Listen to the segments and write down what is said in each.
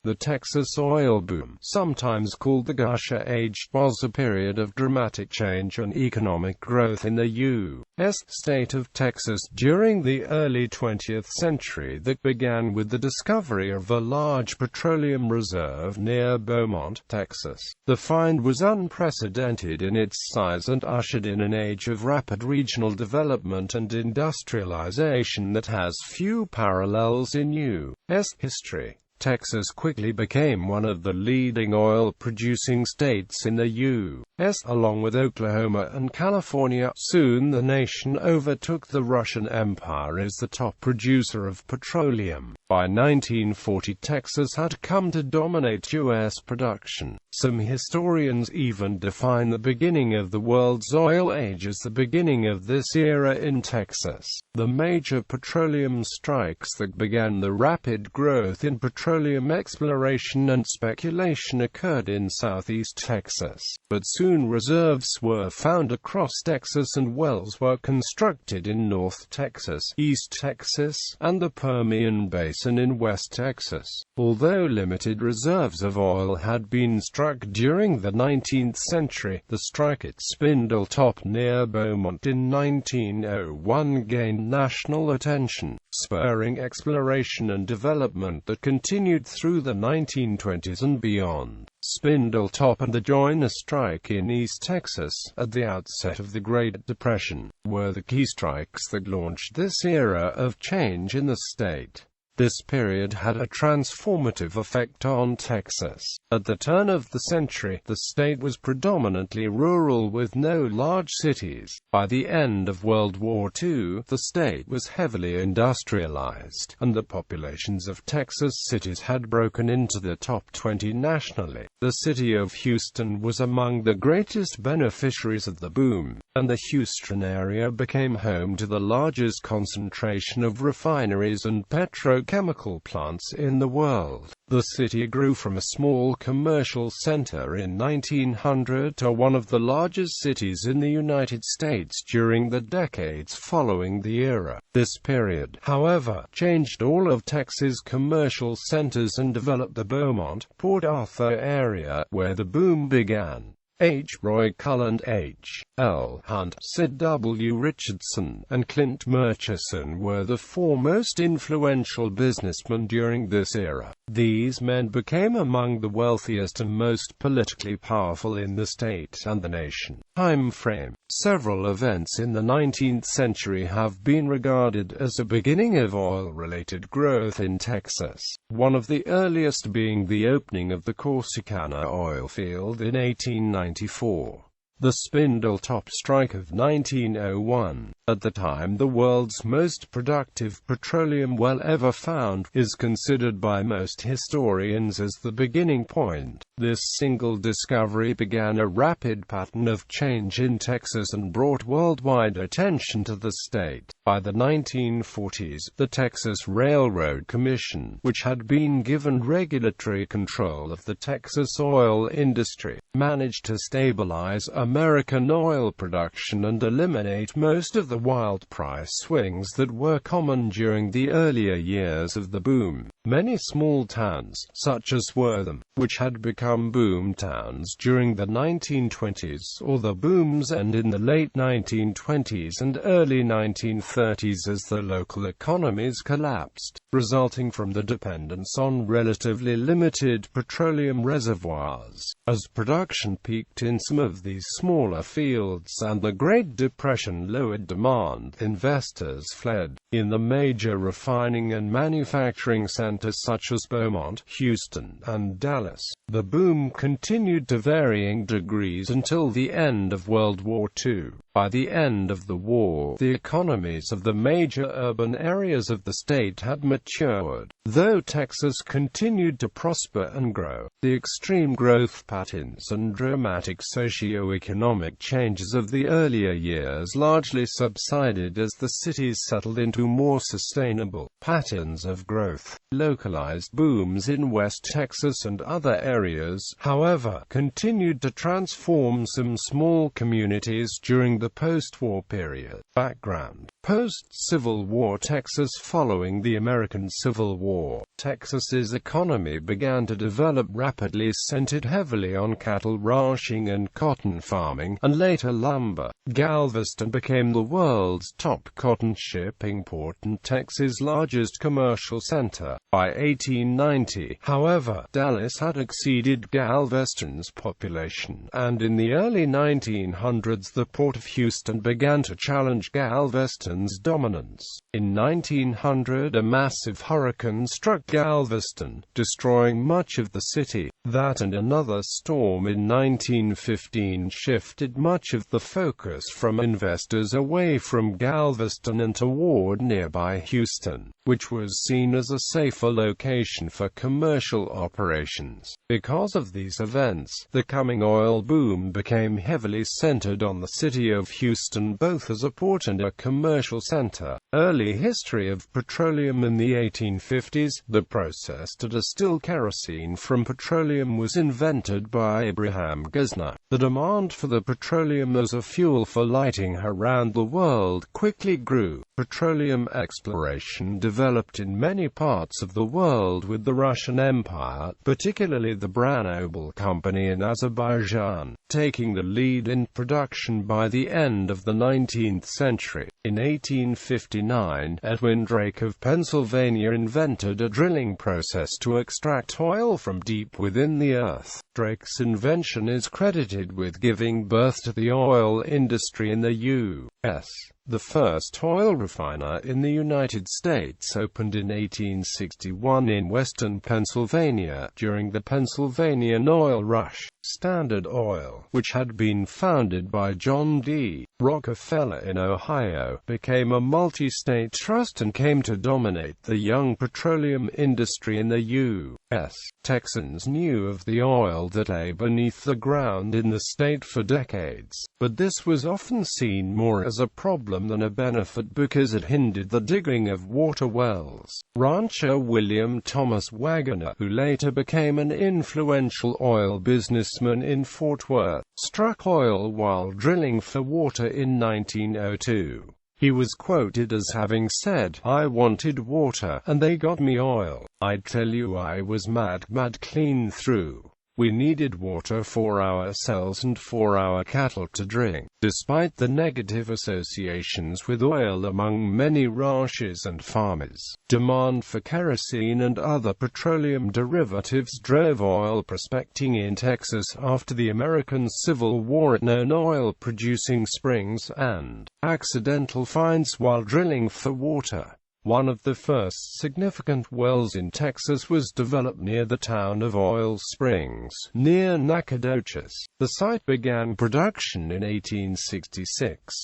The Texas oil boom, sometimes called the Gusher Age, was a period of dramatic change and economic growth in the U.S. state of Texas during the early 20th century that began with the discovery of a large petroleum reserve near Beaumont, Texas. The find was unprecedented in its size and ushered in an age of rapid regional development and industrialization that has few parallels in U.S. history. Texas quickly became one of the leading oil-producing states in the U.S., along with Oklahoma and California. Soon the nation overtook the Russian Empire as the top producer of petroleum. By 1940, Texas had come to dominate U.S. production. Some historians even define the beginning of the world's oil age as the beginning of this era in Texas. The major petroleum strikes that began the rapid growth in petroleum exploration and speculation occurred in southeast Texas, but soon reserves were found across Texas and wells were constructed in North Texas, East Texas, and the Permian Basin in West Texas. Although limited reserves of oil had been struck during the 19th century, the strike at Spindletop near Beaumont in 1901 gained national attention, spurring exploration and development that continued through the 1920s and beyond. Spindletop and the Joiner strike in East Texas, at the outset of the Great Depression, were the key strikes that launched this era of change in the state. This period had a transformative effect on Texas. At the turn of the century, the state was predominantly rural with no large cities. By the end of World War II, the state was heavily industrialized, and the populations of Texas cities had broken into the top 20 nationally. The city of Houston was among the greatest beneficiaries of the boom, and the Houston area became home to the largest concentration of refineries and petrochemical plants in the world. The city grew from a small commercial center in 1900 to one of the largest cities in the United States during the decades following the era. This period, however, changed all of Texas' commercial centers and developed the Beaumont, Port Arthur area, where the boom began. H. Roy Cullen, H. L. Hunt, Sid W. Richardson, and Clint Murchison were the foremost influential businessmen during this era. These men became among the wealthiest and most politically powerful in the state and the nation. Time frame. Several events in the 19th century have been regarded as a beginning of oil-related growth in Texas, one of the earliest being the opening of the Corsicana oil field in 1894. The Spindletop strike of 1901, at the time the world's most productive petroleum well ever found, is considered by most historians as the beginning point. This single discovery began a rapid pattern of change in Texas and brought worldwide attention to the state. By the 1940s, the Texas Railroad Commission, which had been given regulatory control of the Texas oil industry, managed to stabilize American oil production and eliminate most of the wild price swings that were common during the earlier years of the boom. Many small towns, such as Wortham, which had become boom towns during the 1920s or the boom's end in the late 1920s and early 1930s as the local economies collapsed, resulting from the dependence on relatively limited petroleum reservoirs. As production peaked in some of these smaller fields and the Great Depression lowered demand, investors fled. In the major refining and manufacturing centers such as Beaumont, Houston, and Dallas, the boom continued to varying degrees until the end of World War II. By the end of the war, the economies of the major urban areas of the state had matured. Though Texas continued to prosper and grow, the extreme growth patterns and dramatic socio-economic economic changes of the earlier years largely subsided as the cities settled into more sustainable patterns of growth. Localized booms in West Texas and other areas, however, continued to transform some small communities during the post-war period. Background: post-Civil War Texas. Following the American Civil War, Texas's economy began to develop rapidly, centered heavily on cattle ranching and cotton farming, and later lumber. Galveston became the world's top cotton shipping port and Texas' largest commercial center. By 1890, however, Dallas had exceeded Galveston's population, and in the early 1900s the Port of Houston began to challenge Galveston's dominance. In 1900, a massive hurricane struck Galveston, destroying much of the city. That and another storm in 1915 shifted much of the focus from investors away from Galveston and toward nearby Houston, which was seen as a safer location for commercial operations. Because of these events, the coming oil boom became heavily centered on the city of Houston, both as a port and a commercial center. Early history of petroleum. In the 1850s, the process to distill kerosene from petroleum was invented by Abraham Gesner. The demand for the petroleum as a fuel for lighting around the world quickly grew. Petroleum exploration developed in many parts of the world, with the Russian Empire, particularly the Branobel Company in Azerbaijan, taking the lead in production by the end of the 19th century. In 1859, Edwin Drake of Pennsylvania invented a drilling process to extract oil from deep within the earth. Drake's invention is credited with giving birth to the oil industry in the U.S. The first oil refiner in the United States opened in 1861 in western Pennsylvania, during the Pennsylvanian Oil Rush. Standard Oil, which had been founded by John D. Rockefeller in Ohio, became a multi-state trust and came to dominate the young petroleum industry in the U.S. Texans knew of the oil that lay beneath the ground in the state for decades, but this was often seen more as a problem than a benefit because it hindered the digging of water wells. Rancher William Thomas Waggoner, who later became an influential oil businessman in Fort Worth, struck oil while drilling for water in 1902. He was quoted as having said, "I wanted water, and they got me oil. I tell you I was mad clean through. We needed water for ourselves and for our cattle to drink." Despite the negative associations with oil among many ranchers and farmers, demand for kerosene and other petroleum derivatives drove oil prospecting in Texas after the American Civil War. Known oil-producing springs and accidental finds while drilling for water. One of the first significant wells in Texas was developed near the town of Oil Springs, near Nacogdoches. The site began production in 1866.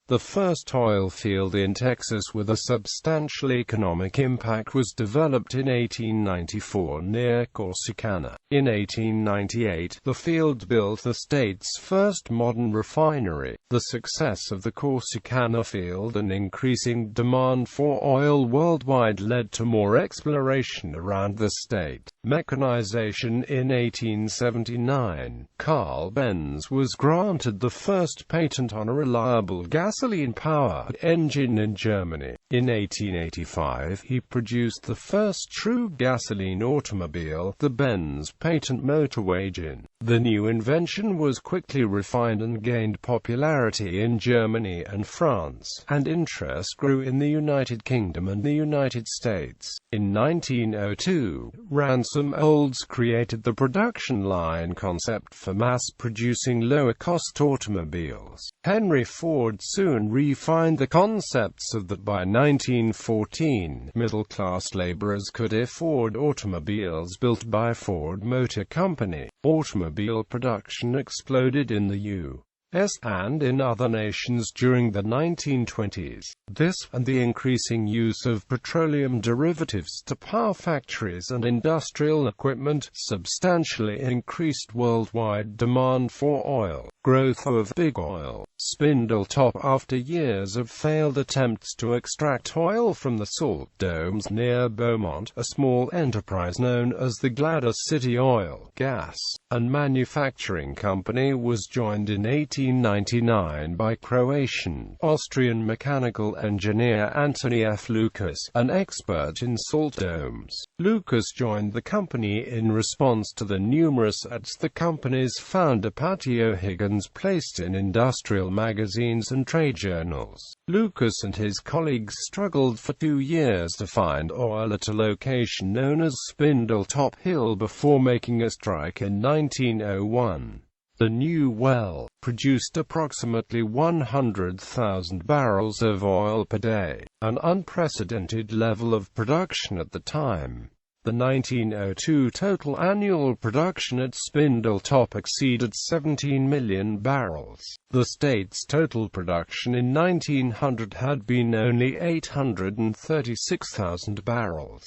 The first oil field in Texas with a substantial economic impact was developed in 1894 near Corsicana. In 1898, the field built the state's first modern refinery. The success of the Corsicana field and increasing demand for oil worldwide led to more exploration around the state. Mechanization. In 1879, Carl Benz was granted the first patent on a reliable gasoline-powered engine in Germany. In 1885, he produced the first true gasoline automobile, the Benz patent motor wagon. The new invention was quickly refined and gained popularity in Germany and France, and interest grew in the United Kingdom and the United States. In 1902, Ransom Olds created the production line concept for mass-producing lower-cost automobiles. Henry Ford soon refined the concepts so that by 1914, middle-class laborers could afford automobiles built by Ford Motor Company. Automobile production exploded in the U.S. and in other nations during the 1920s. This, and the increasing use of petroleum derivatives to power factories and industrial equipment, substantially increased worldwide demand for oil. Growth of Big Oil, Spindletop. After years of failed attempts to extract oil from the salt domes near Beaumont, a small enterprise known as the Gladys City Oil, Gas, and Manufacturing Company was joined in 1899 by Croatian-Austrian mechanical engineer Antony F. Lucas, an expert in salt domes. Lucas joined the company in response to the numerous ads the company's founder Patty O'Higgins placed in industrial magazines and trade journals. Lucas and his colleagues struggled for 2 years to find oil at a location known as Spindletop Hill before making a strike in 1901. The new well produced approximately 100,000 barrels of oil per day, an unprecedented level of production at the time. The 1902 total annual production at Spindletop exceeded 17 million barrels. The state's total production in 1900 had been only 836,000 barrels.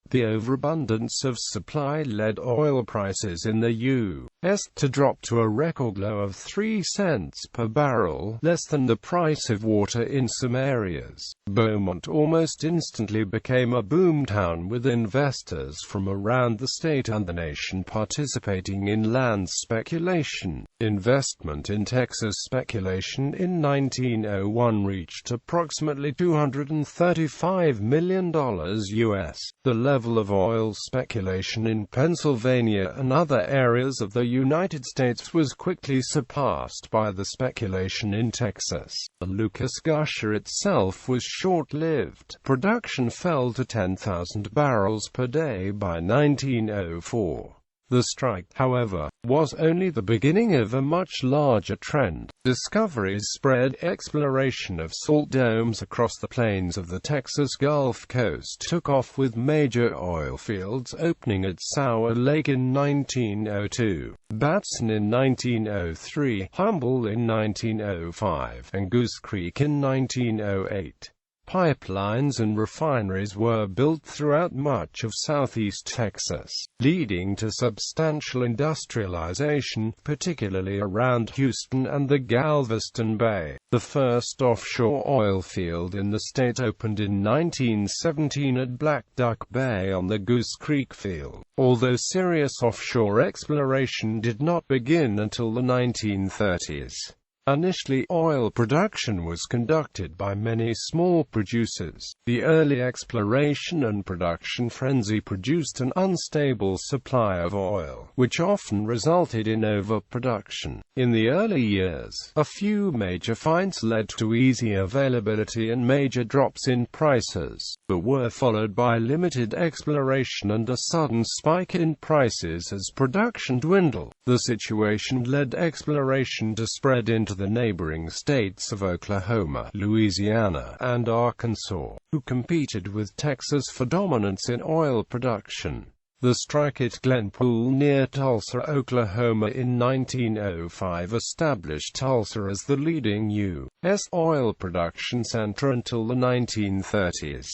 The overabundance of supply led oil prices in the U.S. to drop to a record low of 3 cents per barrel, less than the price of water in some areas. Beaumont almost instantly became a boomtown with investors from around the state and the nation participating in land speculation. Investment in Texas speculation in 1901 reached approximately $235 million U.S. The level of oil speculation in Pennsylvania and other areas of the United States was quickly surpassed by the speculation in Texas. The Lucas gusher itself was short-lived. Production fell to 10,000 barrels per day by 1904. The strike, however, was only the beginning of a much larger trend. Discoveries spread. Exploration of salt domes across the plains of the Texas Gulf Coast took off, with major oil fields opening at Sour Lake in 1902, Batson in 1903, Humble in 1905, and Goose Creek in 1908. Pipelines and refineries were built throughout much of southeast Texas, leading to substantial industrialization, particularly around Houston and the Galveston Bay. The first offshore oil field in the state opened in 1917 at Black Duck Bay on the Goose Creek field, although serious offshore exploration did not begin until the 1930s. Initially, oil production was conducted by many small producers. The early exploration and production frenzy produced an unstable supply of oil, which often resulted in overproduction. In the early years, a few major finds led to easy availability and major drops in prices, but were followed by limited exploration and a sudden spike in prices as production dwindled. The situation led exploration to spread into the neighboring states of Oklahoma, Louisiana, and Arkansas, who competed with Texas for dominance in oil production. The strike at Glenpool near Tulsa, Oklahoma in 1905 established Tulsa as the leading U.S. oil production center until the 1930s.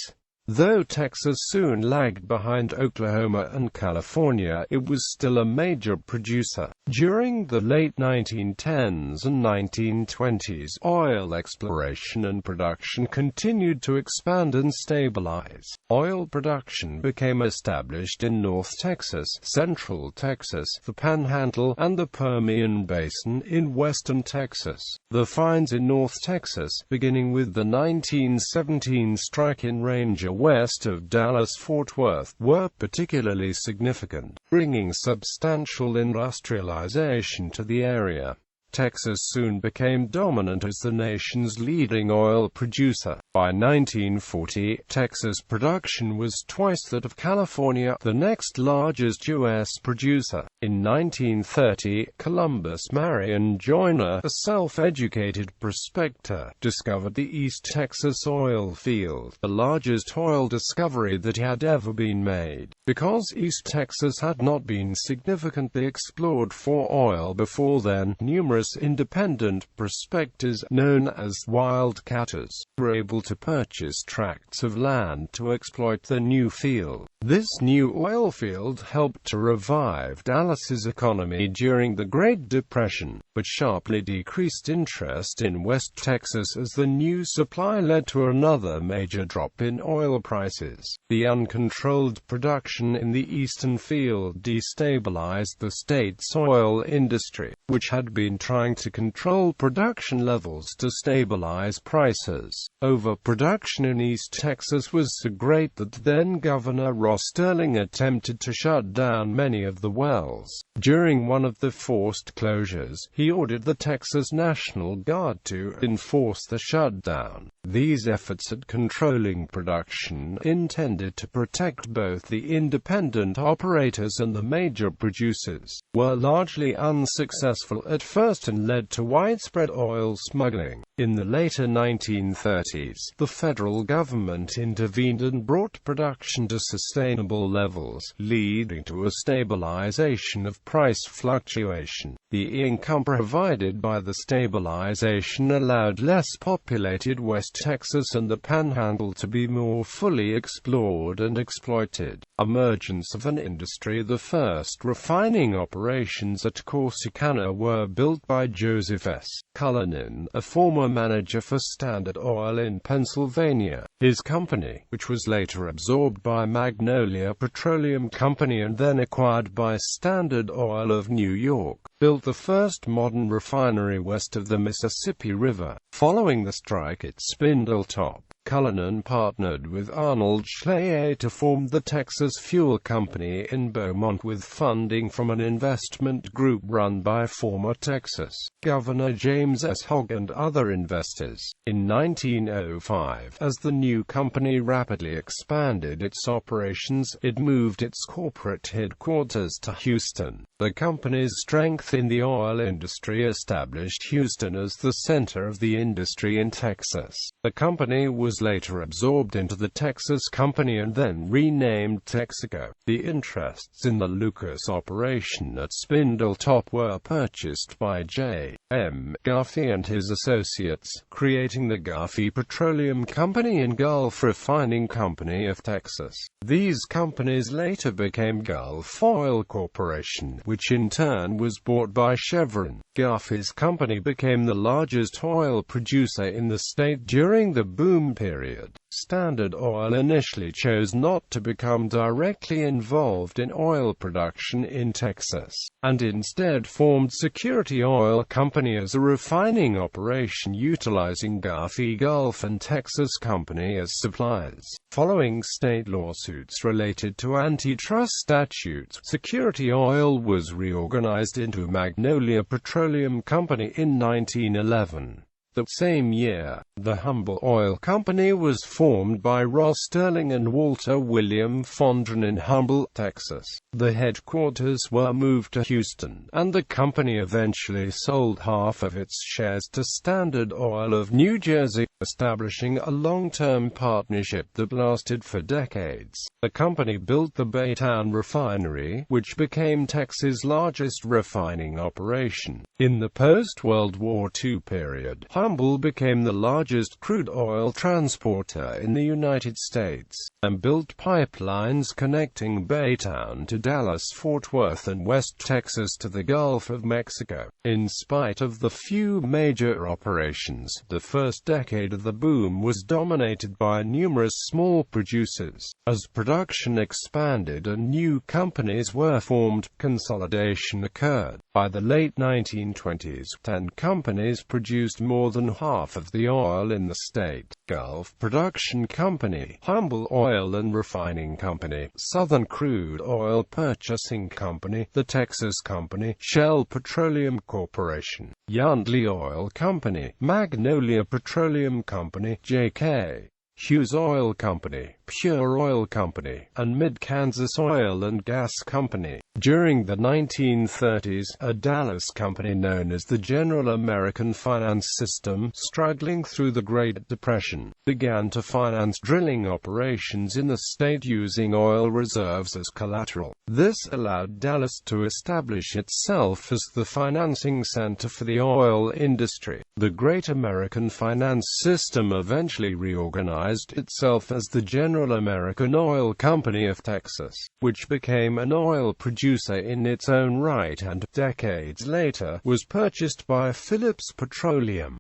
Though Texas soon lagged behind Oklahoma and California, it was still a major producer. During the late 1910s and 1920s, oil exploration and production continued to expand and stabilize. Oil production became established in North Texas, Central Texas, the Panhandle, and the Permian Basin in western Texas. The finds in North Texas, beginning with the 1917 strike in Ranger west of Dallas-Fort Worth, were particularly significant, bringing substantial industrialization to the area. Texas soon became dominant as the nation's leading oil producer. By 1940, Texas production was twice that of California, the next largest U.S. producer. In 1930, Columbus Marion Joyner, a self-educated prospector, discovered the East Texas oil field, the largest oil discovery that had ever been made. Because East Texas had not been significantly explored for oil before then, numerous numerous independent prospectors, known as wildcatters, were able to purchase tracts of land to exploit the new field. This new oil field helped to revive Dallas's economy during the Great Depression, but sharply decreased interest in West Texas as the new supply led to another major drop in oil prices. The uncontrolled production in the eastern field destabilized the state's oil industry, which had been trying to control production levels to stabilize prices. Overproduction in East Texas was so great that then-Governor Ross Sterling attempted to shut down many of the wells. During one of the forced closures, he ordered the Texas National Guard to enforce the shutdown. These efforts at controlling production, intended to protect both the independent operators and the major producers, were largely unsuccessful at first and led to widespread oil smuggling. In the later 1930s, the federal government intervened and brought production to sustainable levels, leading to a stabilization of price fluctuation. The income provided by the stabilization allowed less populated West Texas and the Panhandle to be more fully explored and exploited. Emergence of an industry. The first refining operations at Corsicana were built by Joseph S. Cullinan, a former manager for Standard Oil in Pennsylvania. His company, which was later absorbed by Magnolia Petroleum Company and then acquired by Standard Oil of New York, built the first modern refinery west of the Mississippi River. Following the strike at Spindletop, Cullinan partnered with Arnold Schley to form the Texas Fuel Company in Beaumont with funding from an investment group run by former Texas Governor James S. Hogg and other investors. In 1905, as the new company rapidly expanded its operations, it moved its corporate headquarters to Houston. The company's strength in the oil industry established Houston as the center of the industry in Texas. The company was later absorbed into the Texas Company and then renamed Texaco. The interests in the Lucas operation at Spindletop were purchased by J. M. Guffey and his associates, creating the Guffey Petroleum Company and Gulf Refining Company of Texas. These companies later became Gulf Oil Corporation, which in turn was bought by Chevron. Guffey's company became the largest oil producer in the state during the boom period. Standard Oil initially chose not to become directly involved in oil production in Texas, and instead formed Security Oil Company as a refining operation utilizing Guffey Gulf and Texas Company as suppliers. Following state lawsuits related to antitrust statutes, Security Oil was reorganized into Magnolia Petroleum Company in 1911. The same year, the Humble Oil Company was formed by Ross Sterling and Walter William Fondren in Humble, Texas. The headquarters were moved to Houston, and the company eventually sold half of its shares to Standard Oil of New Jersey, establishing a long-term partnership that lasted for decades. The company built the Baytown refinery, which became Texas' largest refining operation. In the post-World War II period, Humble became the largest crude oil transporter in the United States, and built pipelines connecting Baytown to Dallas-Fort Worth and West Texas to the Gulf of Mexico. In spite of the few major operations, the first decade of the boom was dominated by numerous small producers. As production expanded and new companies were formed, consolidation occurred. By the late 1920s, 10 companies produced more than half of the oil in the state: Gulf Production Company, Humble Oil and Refining Company, Southern Crude Oil Purchasing Company, the Texas Company, Shell Petroleum Corporation, Yandley Oil Company, Magnolia Petroleum Company, J.K. Hughes Oil Company, Pure Oil Company, and Mid-Kansas Oil and Gas Company. During the 1930s, a Dallas company known as the General American Finance System, struggling through the Great Depression, began to finance drilling operations in the state using oil reserves as collateral. This allowed Dallas to establish itself as the financing center for the oil industry. The Great American Finance System eventually reorganized itself as the General American Oil Company of Texas, which became an oil producer in its own right and, decades later, was purchased by Phillips Petroleum.